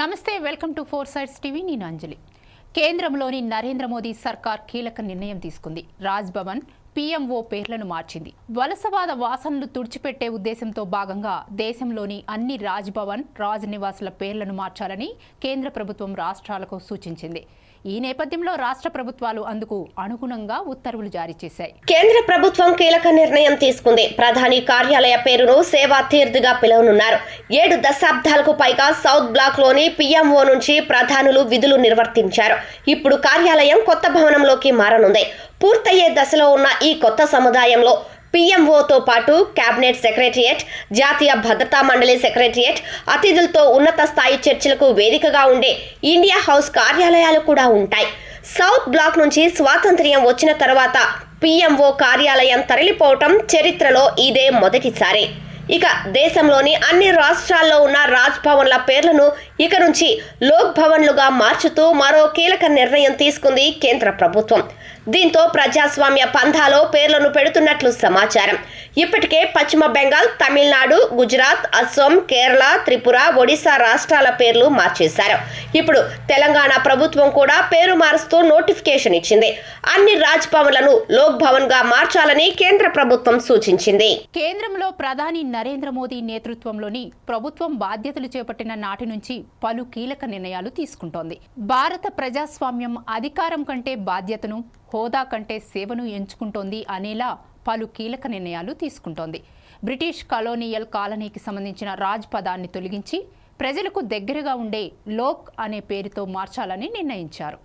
నమస్తే, welcome to four sides TV. నేను అంజలి. కేంద్రంలోని నరేంద్ర మోదీ సర్కార్ కీలక నిర్ణయం తీసుకుంది. రాజ్ భవన్, పీఎంఓ పేర్లను మార్చింది. వలసవాద వాసనలు తుడిచిపెట్టే ఉద్దేశంతో భాగంగా దేశంలోని అన్ని రాజ్ భవన్, రాజ్ నివాసుల పేర్లను మార్చాలని కేంద్ర ప్రభుత్వం రాష్ట్రాలకు సూచించింది. ఈ నేపథ్యంలో రాష్ట్ర ప్రభుత్వాలు అందుకు అనుగుణంగా ఉత్తర్వులు జారీ చేశాయి. కేంద్ర ప్రభుత్వం కీలక నిర్ణయం తీసుకుంది. ప్రధాని కార్యాలయ పేరును సేవా తీర్థ్గా పిలవనున్నారు. 7 దశాబ్దాలకు పైగా సౌత్ బ్లాక్ లోని పీఎంఓ నుంచి ప్రధానులు విధులు నిర్వర్తించారు. ఇప్పుడు కార్యాలయం కొత్త భవనంలోకి మారనుంది. పూర్తయ్యే దశలో ఉన్న ఈ కొత్త సముదాయంలో పీఎంఓతో పాటు కేబినెట్ సెక్రటరియట్, జాతీయ భద్రతా మండలి సెక్రటరియట్, అతిథులతో ఉన్నత స్థాయి చర్చలకు వేదికగా ఉండే ఇండియా హౌస్ కార్యాలయాలు కూడా ఉంటాయి. సౌత్ బ్లాక్ నుంచి స్వాతంత్ర్యం వచ్చిన తర్వాత పీఎంఓ కార్యాలయం తరలిపోవటం చరిత్రలో ఇదే మొదటిసారి. ఇక దేశంలోని అన్ని రాష్ట్రాల్లో ఉన్న రాజ్ భవన్ల పేర్లను ఇక నుంచి లోక్ భవన్లుగా మార్చుతూ మరో కీలక నిర్ణయం తీసుకుంది కేంద్ర ప్రభుత్వం. దీంతో ప్రజాస్వామ్య పంథాలో పేర్లను పెడుతున్నట్లు సమాచారం. ఇప్పటికే పశ్చిమ బెంగాల్, తమిళనాడు, గుజరాత్, అస్సాం, కేరళ, త్రిపుర, ఒడిశా రాష్ట్రాల పేర్లు మార్చేశారు. ఇప్పుడు తెలంగాణ ప్రభుత్వం కూడా పేరు మారుస్తూ నోటిఫికేషన్ ఇచ్చింది. అన్ని రాజ్ భవన్లను లోక్ భవన్ గా మార్చాలని కేంద్ర ప్రభుత్వం సూచించింది. కేంద్రంలో ప్రధాని నరేంద్ర మోదీ నేతృత్వంలోని ప్రభుత్వం బాధ్యతలు చేపట్టిన నాటి నుంచి పలు కీలక నిర్ణయాలు తీసుకుంటోంది. భారత ప్రజాస్వామ్యం అధికారం కంటే బాధ్యతను, హోదా కంటే సేవను ఎంచుకుంటోంది అనేలా పలు కీలక నిర్ణయాలు తీసుకుంటోంది. బ్రిటిష్ కలోనియల్ కాలనీకి సంబంధించిన రాజ్ పదాన్ని తొలగించి ప్రజలకు దగ్గరగా ఉండే లోక్ అనే పేరుతో మార్చాలని నిర్ణయించారు.